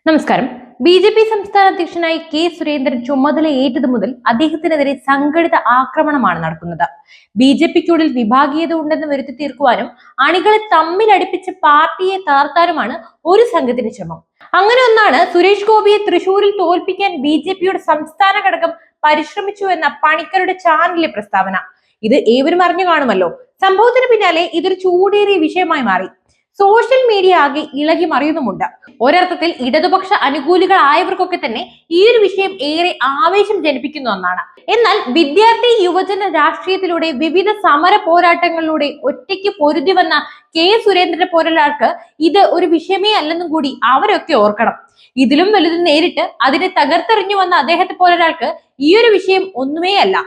നമസ്കാരം. ബി.ജെ.പി. സംസ്ഥാന അധ്യക്ഷനായി കെ സുരേന്ദ്രൻ ചുമതലയേറ്റതു മുതൽ അദ്ദേഹത്തിനെതിരെ സംഘടിത ആക്രമണമാണ് നടക്കുന്നത്. ബി.ജെ.പിക്കുള്ളിൽ വിഭാഗീയത ഉണ്ടെന്ന് വരുത്തി തീർക്കുവാനും അണികളെ തമ്മിലടിപ്പിച്ച് പാർട്ടിയെ തകർത്താനുമാണ് ഒരു സംഘത്തിന്റെ ശ്രമം. അങ്ങനെ ഒന്നാണ് സുരേഷ് ഗോപിയെ തൃശൂരിൽ തോൽപ്പിക്കാൻ ബി.ജെ.പിയുടെ സംസ്ഥാന ഘടകം പരിശ്രമിച്ചു എന്ന പണിക്കരുടെ ചാനലിലെ പ്രസ്താവന. ഇത് ഏവരും അറിഞ്ഞു കാണുമല്ലോ. സംഭവത്തിന് പിന്നാലെ ഇതൊരു ചൂടേറിയ വിഷയമായി മാറി. സോഷ്യൽ മീഡിയ ആകെ ഇളകി മറിയുന്നുമുണ്ട്. ഒരർത്ഥത്തിൽ ഇടതുപക്ഷ അനുകൂലികളായവർക്കൊക്കെ തന്നെ ഈ ഒരു വിഷയം ഏറെ ആവേശം ജനിപ്പിക്കുന്ന ഒന്നാണ്. എന്നാൽ വിദ്യാർത്ഥി യുവജന രാഷ്ട്രീയത്തിലൂടെ വിവിധ സമര പോരാട്ടങ്ങളിലൂടെ ഒറ്റയ്ക്ക് പൊരുതി വന്ന കെ സുരേന്ദ്രനെ പോലുള്ളവർക്ക് ഇത് ഒരു വിഷയമേ അല്ലെന്നും കൂടി അവരൊക്കെ ഓർക്കണം. ഇതിലും വലുത് നേരിട്ട് അതിനെ തകർത്തെറിഞ്ഞു വന്ന അദ്ദേഹത്തെ പോലൊരാൾക്ക് ഈ ഒരു വിഷയം ഒന്നുമേ അല്ല.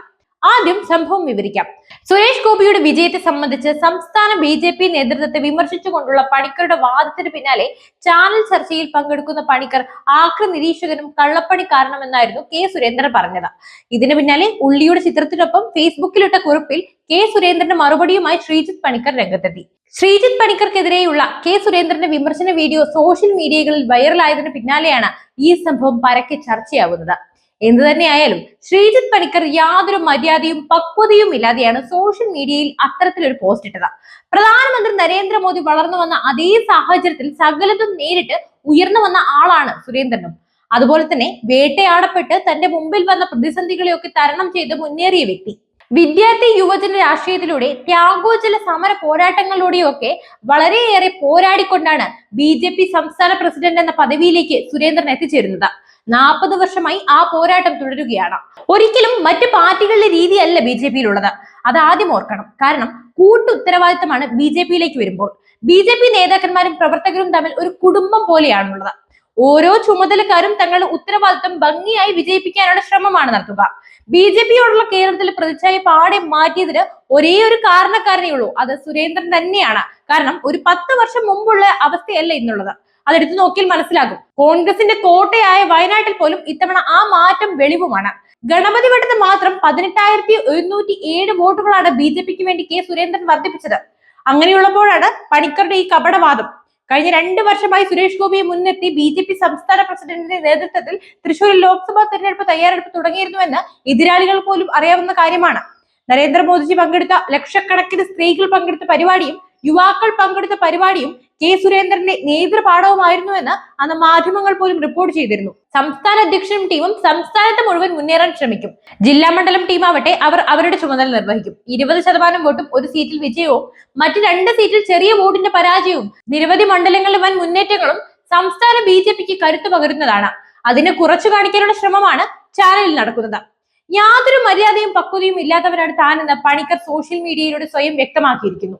ആദ്യം സംഭവം വിവരിക്കാം. സുരേഷ് ഗോപിയുടെ വിജയത്തെ സംബന്ധിച്ച് സംസ്ഥാന ബി.ജെ.പി. നേതൃത്വത്തെ വിമർശിച്ചുകൊണ്ടുള്ള പണിക്കരുടെ വാദത്തിന് പിന്നാലെ ചാനൽ ചർച്ചയിൽ പങ്കെടുക്കുന്ന പണിക്കർ ആക്ര നിരീക്ഷകനും കള്ളപ്പണിക്കാരനുമെന്നായിരുന്നു കെ സുരേന്ദ്രൻ പറഞ്ഞത്. ഇതിന് പിന്നാലെ ഉള്ളിയുടെ ചിത്രത്തിനൊപ്പം ഫേസ്ബുക്കിലിട്ട കുറിപ്പിൽ കെ സുരേന്ദ്രന്റെ മറുപടിയുമായി ശ്രീജിത്ത് പണിക്കർ രംഗത്തെത്തി. ശ്രീജിത്ത് പണിക്കർക്കെതിരെയുള്ള കെ സുരേന്ദ്രന്റെ വിമർശന വീഡിയോ സോഷ്യൽ മീഡിയകളിൽ വൈറലായതിനു പിന്നാലെയാണ് ഈ സംഭവം പരക്കെ ചർച്ചയാകുന്നത്. എന്തു തന്നെയായാലും ശ്രീജിത്ത് പണിക്കർ യാതൊരു മര്യാദയും പക്വതയും ഇല്ലാതെയാണ് സോഷ്യൽ മീഡിയയിൽ അത്തരത്തിലൊരു പോസ്റ്റ് ഇട്ടത്. പ്രധാനമന്ത്രി നരേന്ദ്രമോദി വളർന്നു വന്ന അതേ സാഹചര്യത്തിൽ സകലതും നേരിട്ട് ഉയർന്നു വന്ന ആളാണ് സുരേന്ദ്രനും. അതുപോലെ തന്നെ വേട്ടയാടപ്പെട്ട് തന്റെ മുമ്പിൽ വന്ന പ്രതിസന്ധികളെയൊക്കെ തരണം ചെയ്ത് മുന്നേറിയ വ്യക്തി. വിദ്യാർത്ഥി യുവജന രാഷ്ട്രീയത്തിലൂടെ ത്യാഗോജല സമര പോരാട്ടങ്ങളിലൂടെയൊക്കെ വളരെയേറെ പോരാടിക്കൊണ്ടാണ് ബി.ജെ.പി. സംസ്ഥാന പ്രസിഡന്റ് എന്ന പദവിയിലേക്ക് സുരേന്ദ്രൻ എത്തിച്ചേരുന്നത്. 40 വർഷമായി ആ പോരാട്ടം തുടരുകയാണ്. ഒരിക്കലും മറ്റ് പാർട്ടികളുടെ രീതിയല്ല ബി.ജെ.പിയിലുള്ളത്. അത് ആദ്യം ഓർക്കണം. കാരണം ഉത്തരവാദിത്തമാണ് ബി.ജെ.പിയിലേക്ക് വരുമ്പോൾ. ബി.ജെ.പി. നേതാക്കന്മാരും പ്രവർത്തകരും തമ്മിൽ ഒരു കുടുംബം പോലെയാണുള്ളത്. ഓരോ ചുമതലക്കാരും തങ്ങളുടെ ഉത്തരവാദിത്തം ഭംഗിയായി വിജയിപ്പിക്കാനുള്ള ശ്രമമാണ് നടത്തുക. ബി.ജെ.പിയോടുള്ള കേരളത്തിലെ പ്രതിച്ഛായ പാടെ മാറ്റിയതിന് ഒരേ ഒരു കാരണക്കാരനേ ഉള്ളൂ. അത് സുരേന്ദ്രൻ തന്നെയാണ്. കാരണം ഒരു 10 വർഷം മുമ്പുള്ള അവസ്ഥയല്ല ഇന്നുള്ളത്. അതെടുത്തു നോക്കിയാൽ മനസ്സിലാകും. കോൺഗ്രസിന്റെ കോട്ടയായ വയനാട്ടിൽ പോലും ഇത്തവണ ആ മാറ്റം വെളിവുമാണ്. ഗണപതി വട്ടത്ത് മാത്രം 18,707 വോട്ടുകളാണ് ബി.ജെ.പിക്ക് വേണ്ടി കെ സുരേന്ദ്രൻ വർദ്ധിപ്പിച്ചത്. അങ്ങനെയുള്ളപ്പോഴാണ് പണിക്കരുടെ ഈ കപടവാദം. കഴിഞ്ഞ 2 വർഷമായി സുരേഷ് ഗോപിയെ മുൻനിർത്തി ബി.ജെ.പി. സംസ്ഥാന പ്രസിഡന്റിന്റെ നേതൃത്വത്തിൽ തൃശൂരിൽ ലോക്സഭാ തെരഞ്ഞെടുപ്പ് തയ്യാറെടുപ്പ് തുടങ്ങിയിരുന്നുവെന്ന് എതിരാളികൾ പോലും അറിയാവുന്ന കാര്യമാണ്. നരേന്ദ്രമോദിജി പങ്കെടുത്ത ലക്ഷക്കണക്കിന് സ്ത്രീകൾ പങ്കെടുത്ത പരിപാടിയും യുവാക്കൾ പങ്കെടുത്ത പരിപാടിയും കെ സുരേന്ദ്രന്റെ നേതൃപാഠവുമായിരുന്നുവെന്ന് അന്ന് മാധ്യമങ്ങൾ പോലും റിപ്പോർട്ട് ചെയ്തിരുന്നു. സംസ്ഥാന അധ്യക്ഷനും ടീമും സംസ്ഥാനത്ത് മുഴുവൻ മുന്നേറാൻ ശ്രമിക്കും. ജില്ലാ മണ്ഡലം ടീമാവട്ടെ അവർ അവരുടെ ചുമതല നിർവഹിക്കും. 20% വോട്ടും ഒരു സീറ്റിൽ വിജയവും മറ്റ് 2 സീറ്റിൽ ചെറിയ വോട്ടിന്റെ പരാജയവും നിരവധി മണ്ഡലങ്ങളിലെ വൻ മുന്നേറ്റങ്ങളും സംസ്ഥാന ബി.ജെ.പിക്ക് കരുത്തു പകരുന്നതാണ്. അതിനെ കുറച്ചു കാണിക്കാനുള്ള ശ്രമമാണ് ചാനലിൽ നടക്കുന്നത്. യാതൊരു മര്യാദയും പക്വതയും ഇല്ലാത്തവരാണ് താനെന്ന് പണിക്കർ സോഷ്യൽ മീഡിയയിലൂടെ സ്വയം വ്യക്തമാക്കിയിരിക്കുന്നു.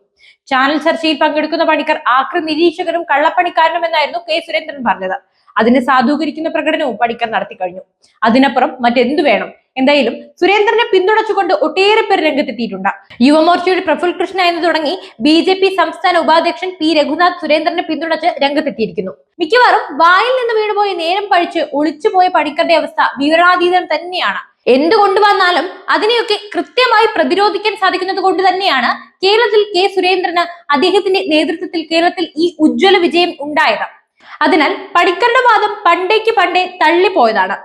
ചാനൽ ചർച്ചയിൽ പങ്കെടുക്കുന്ന പണിക്കർ ആക്ര നിരീക്ഷകരും കള്ളപ്പണിക്കാരനും എന്നായിരുന്നു കെ സുരേന്ദ്രൻ പറഞ്ഞത്. അതിനെ സാധൂകരിക്കുന്ന പ്രകടനവും പണിക്കർ നടത്തി കഴിഞ്ഞു. അതിനപ്പുറം മറ്റെന്തു വേണം? എന്തായാലും സുരേന്ദ്രനെ പിന്തുണച്ചുകൊണ്ട് ഒട്ടേറെ പേർ രംഗത്തെത്തിയിട്ടുണ്ട്. യുവമോർച്ചയുടെ പ്രഫുൽ കൃഷ്ണ എന്ന് തുടങ്ങി ബി.ജെ.പി. സംസ്ഥാന ഉപാധ്യക്ഷൻ പി രഘുനാഥ് സുരേന്ദ്രനെ പിന്തുണച്ച് രംഗത്തെത്തിയിരിക്കുന്നു. മിക്കവാറും വായിൽ നിന്ന് വീണുപോയി നേരം പഴിച്ച് ഒളിച്ചുപോയ പണിക്കരുടെ അവസ്ഥ വിവരണാതീതം തന്നെയാണ്. എന്തുകൊണ്ട് വന്നാലും അതിനെയൊക്കെ കൃത്യമായി പ്രതിരോധിക്കാൻ സാധിക്കുന്നത് കൊണ്ട് തന്നെയാണ് കേരളത്തിൽ കെ സുരേന്ദ്രന് അദ്ദേഹത്തിന്റെ നേതൃത്വത്തിൽ കേരളത്തിൽ ഈ ഉജ്ജ്വല വിജയം ഉണ്ടായത്. അതിനാൽ പണിക്കരുടെ വാദം പണ്ടേ തള്ളിപ്പോയതാണ്.